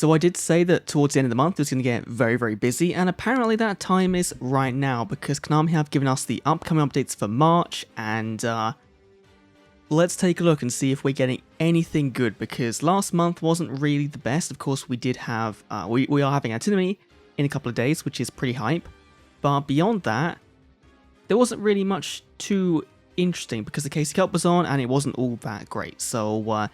So I did say that towards the end of the month it was going to get very, very busy, and apparently that time is right now, because Konami have given us the upcoming updates for March, and let's take a look and see if we're getting anything good, because last month wasn't really the best. Of course, we did have, we are having Antinomy in a couple of days, which is pretty hype, but beyond that, there wasn't really much too interesting, because the KC Cup was on, and it wasn't all that great. So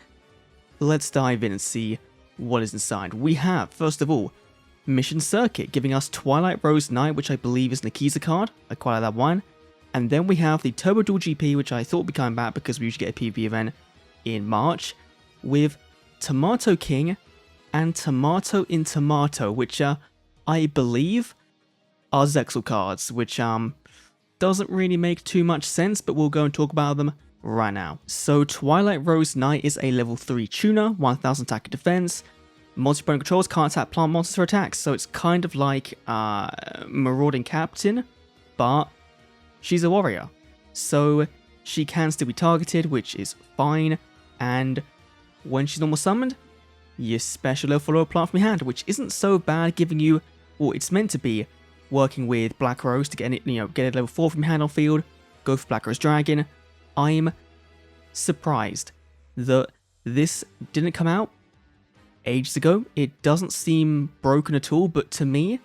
let's dive in and see what is inside. We have, first of all, Mission Circuit, giving us Twilight Rose Knight, which I believe is Nikiza card. I quite like that one. And then we have the Turbo Duel GP, which I thought would be coming back because we usually get a PvP event in March, with Tomato King and Tomato in Tomato, which I believe are Zexal cards, which doesn't really make too much sense, but we'll go and talk about them right now. So Twilight Rose Knight is a level 3 tuner, 1000 attack and defense. Multi-opponent controls can't attack plant monsters for attacks, so it's kind of like Marauding Captain, but she's a warrior. So she can still be targeted, which is fine, and when she's normal summoned, you special level follow a plant from your hand, which isn't so bad, giving you what it's meant to be, working with Black Rose to get it, get it level 4 from your hand on field, go for Black Rose Dragon. I'm surprised that this didn't come out ages ago. It doesn't seem broken at all, but to me,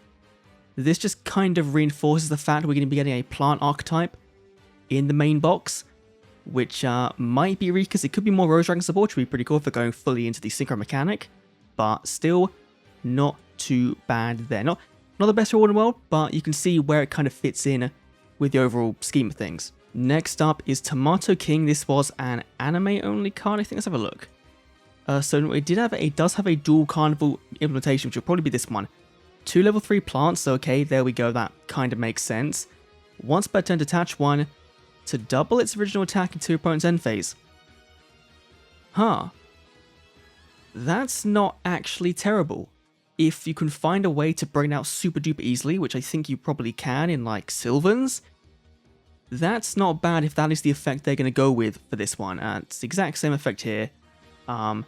this just kind of reinforces the fact we're going to be getting a plant archetype in the main box, which might be weak, because it could be more Rose Dragon support, which would be pretty cool if they're going fully into the synchro mechanic, but still not too bad there. Not the best reward in the world, but you can see where it kind of fits in with the overall scheme of things. Next up is Tomato King. This was an anime-only card, I think. Let's have a look. So it does have a dual carnival implementation, which will probably be this one. 2 level 3 plants, so okay, there we go, that kind of makes sense. Once per turn, detach 1 to double its original attack into your opponent's end phase. Huh. That's not actually terrible. If you can find a way to bring it out super duper easily, which I think you probably can in like Sylvans, that's not bad if that is the effect they're going to go with for this one. It's the exact same effect here, but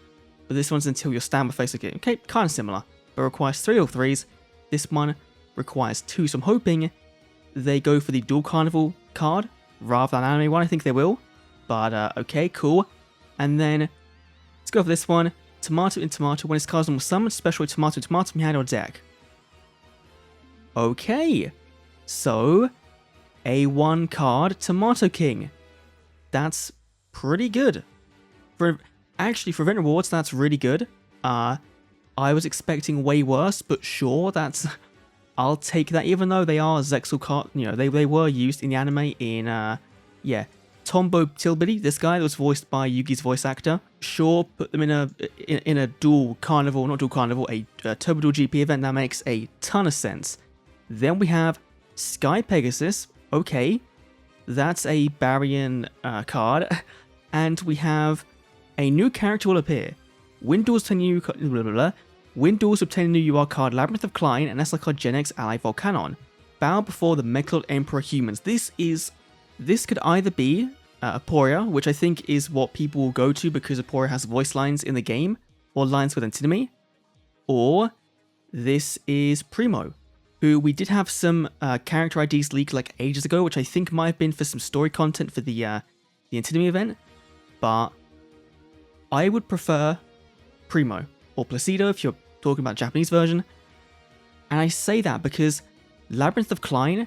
this one's until your standby phase. Okay, kind of similar, but requires 3 level 3s. This one requires 2, so I'm hoping they go for the Dual Carnival card rather than anime one. I think they will, but okay, cool. And then let's go for this one. Tomato in Tomato. When its card's normal summon, special Tomato in Tomato from your hand or deck. Okay, so a 1 card Tomato King. That's pretty good. Actually, for event rewards, that's really good. I was expecting way worse, but sure, I'll take that, even though they are Zexal card, they were used in the anime in, yeah, Tombo Tilbity, this guy that was voiced by Yugi's voice actor. Sure, put them in a dual carnival, not dual carnival, a Turbo Duel GP event, that makes a ton of sense. Then we have Sky Pegasus. Okay, that's a Barian card, and we have a new character will appear. Wind Duels obtain a new UR card, Labyrinth of Klein, and SL card Gen X ally Volcanon. Bow before the Mechlod Emperor humans. This could either be Aporia, which I think is what people will go to because Aporia has voice lines in the game, or lines with Antinomy, or this is Primo, who we did have some character IDs leaked like ages ago, which I think might have been for some story content for the Antinomy event, but I would prefer Primo or Placido if you're talking about Japanese version. And I say that because Labyrinth of Klein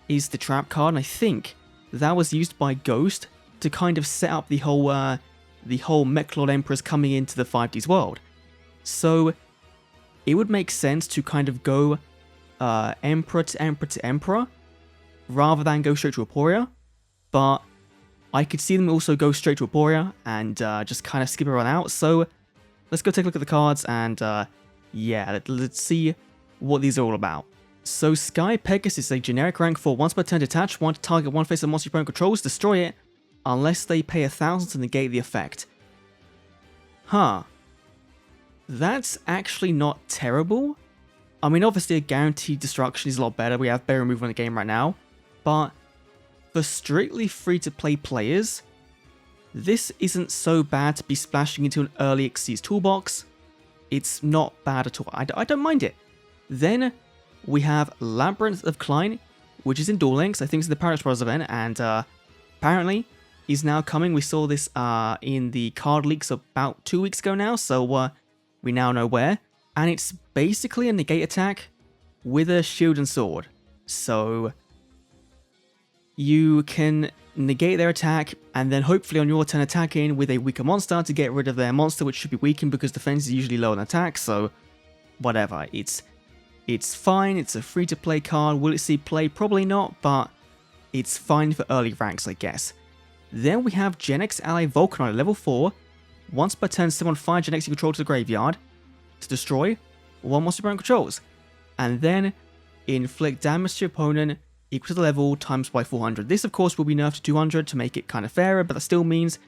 is the trap card, and I think that was used by Ghost to kind of set up the whole Mechlod Emperors coming into the 5D'S world. So it would make sense to kind of go Emperor to Emperor to Emperor rather than go straight to Aporia, but I could see them also go straight to Aporia and just kind of skip everyone out. So let's go take a look at the cards and yeah, let's see what these are all about. So Sky Pegasus is a generic rank 4. Once per turn, detach 1 to target one face of monster your opponent controls, destroy it, unless they pay 1,000 to negate the effect. Huh. That's actually not terrible. I mean, obviously a guaranteed destruction is a lot better. We have better removal in the game right now. But for strictly free-to-play players, this isn't so bad to be splashing into an early Xyz toolbox. it's not bad at all. I don't mind it. Then we have Labyrinth of Klein, which is in Duel Links. I think it's the Paradox Brothers event, and apparently he's now coming. We saw this in the card leaks about 2 weeks ago now, so we now know where. And it's basically a negate attack with a shield and sword. So you can negate their attack, and then hopefully on your turn attack in with a weaker monster to get rid of their monster, which should be weakened because defense is usually low on attack, so whatever. It's fine, it's a free-to-play card. Will it see play? Probably not, but it's fine for early ranks, I guess. Then we have Gen X ally Vulcanite at level 4. Once per turn, summon 5 Gen X you control to the graveyard to destroy one monster opponent controls. And then inflict damage to your opponent equal to the level times by 400. This, of course, will be nerfed to 200 to make it kind of fairer, but that still means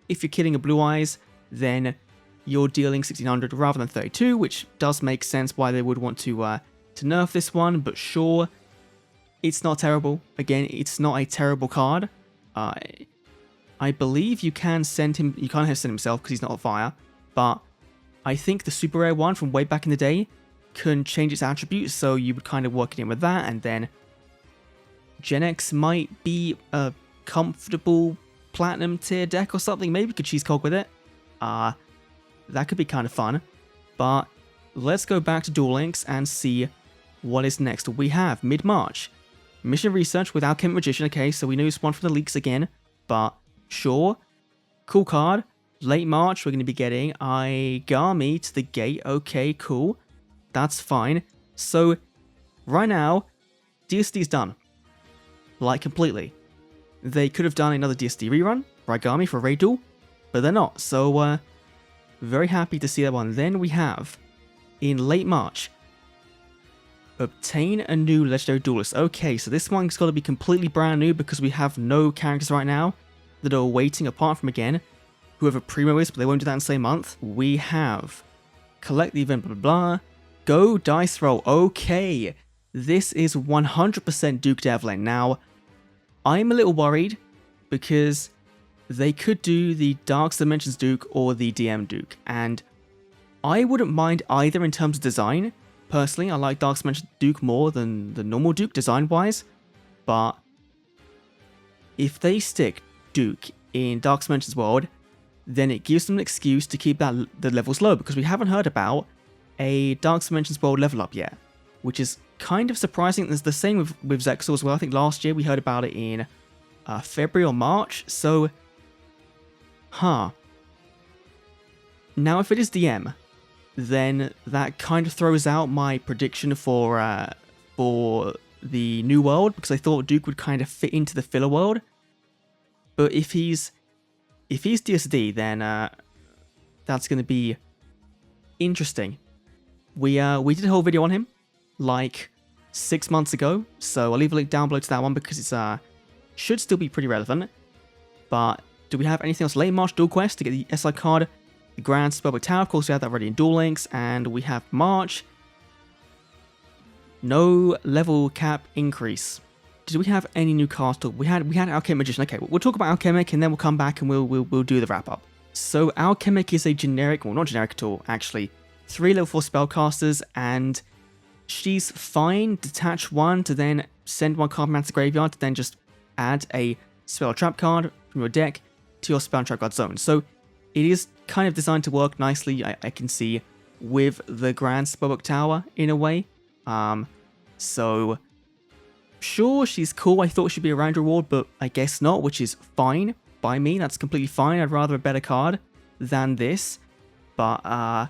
if you're killing a Blue Eyes, then you're dealing 1600 rather than 32, which does make sense why they would want to nerf this one, but sure, it's not terrible. Again, it's not a terrible card. I believe you can send him, you can't have send himself because he's not on fire, but I think the super rare one from way back in the day can change its attributes, so you would kind of work it in with that, and then Gen X might be a comfortable platinum tier deck or something. Maybe you could cheese cog with it. That could be kind of fun. But let's go back to Duel Links and see what is next. We have mid-March Mission Research with Alchemic Magician. Okay, so we know it's one from the leaks again, but sure. Cool card. Late March, we're going to be getting Aigami to the Gate. Okay, cool. That's fine. So right now, DSD is done. Like, completely. They could have done another DSD rerun, Raigami for Raid Duel, but they're not, so very happy to see that one. Then we have, in late March, obtain a new Legendary Duelist. Okay, so this one's got to be completely brand new because we have no characters right now that are waiting apart from, again, whoever PRIMO is, but they won't do that in the same month. We have collect the event, blah, blah, blah. Go dice roll. Okay, this is 100% Duke DEVLIN. Now, I'm a little worried because they could do the Dark Dimensions Duke or the DM Duke, and I wouldn't mind either in terms of design. Personally, I like Dark Dimensions Duke more than the normal Duke design-wise, but if they stick Duke in Dark Dimensions world, then it gives them an excuse to keep the levels low, because we haven't heard about a Dark Dimensions world level up yet, which is kind of surprising. There's the same with Zexal as well. I think last year we heard about it in February or March, so now if it is DM, then that kind of throws out my prediction for the new world, because I thought Duke would kind of fit into the filler world. But if he's DSD, then that's going to be interesting. We did a whole video on him like 6 months ago, so I'll leave a link down below to that one because it's should still be pretty relevant. But do we have anything else? Late March Duel Quest to get the SI card, the Grand Spellbook Tower. Of course, we have that already in Duel Links, and we have March. No level cap increase. Did we have any new cards? We had Alchemic Magician. Okay, we'll talk about Alchemic and then we'll come back and we'll do the wrap up. So Alchemic is a generic, well, not generic at all, actually. 3 level 4 spellcasters, and she's fine. Detach 1 to then send 1 card from the graveyard to then just add a spell trap card from your deck to your spell trap card zone. So it is kind of designed to work nicely, I can see, with the Grand Spellbook Tower in a way. So sure, she's cool. I thought she'd be a round reward, but I guess not, which is fine by me. That's completely fine. I'd rather a better card than this. But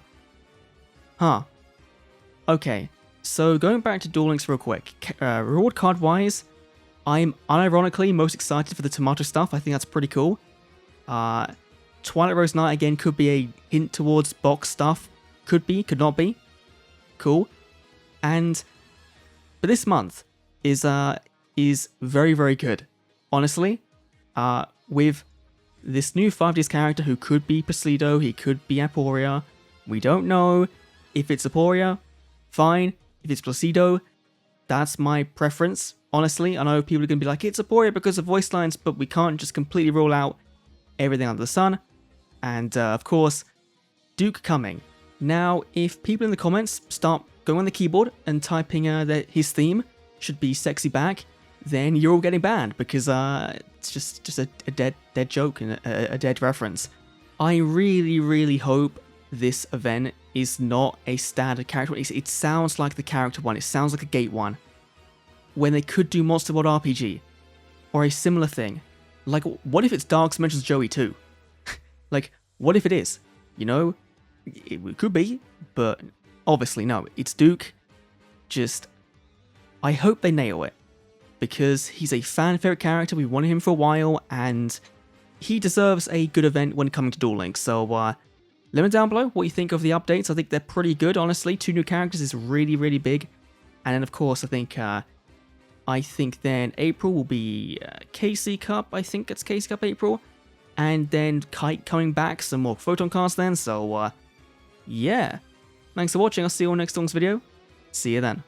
okay, so going back to Duel Links real quick. Reward card wise, I'm unironically most excited for the tomato stuff. I think that's pretty cool. Twilight Rose Knight again could be a hint towards box stuff. Could be, could not be. Cool. And but this month is very, very good. Honestly, with this new 5D'S character who could be Placido, he could be Aporia. We don't know. If it's Aporia, fine. If it's Placido, that's my preference. Honestly, I know people are going to be like, it's Aporia because of voice lines, but we can't just completely rule out everything under the sun. And of course, Duke coming. Now, if people in the comments start going on the keyboard and typing that his theme should be sexy back, then you're all getting banned because it's just a dead joke and a dead reference. I really hope this event is not a standard character one. It sounds like the character one. It sounds like a gate one. When they could do Monster World RPG or a similar thing. Like, what if it's Dark Dimensions Joey too? Like, what if it is? You know, it could be, but obviously no. It's Duke. Just, I hope they nail it because he's a fan favorite character. We wanted him for a while, and he deserves a good event when coming to Duel Links. So, let me down below what you think of the updates. I think they're pretty good, honestly. 2 new characters is really big, and then of course I think then April will be KC Cup. I think it's KC Cup April. And then Kite coming back, some more Photon cards then. So, yeah. Thanks for watching. I'll see you all next week's video. See you then.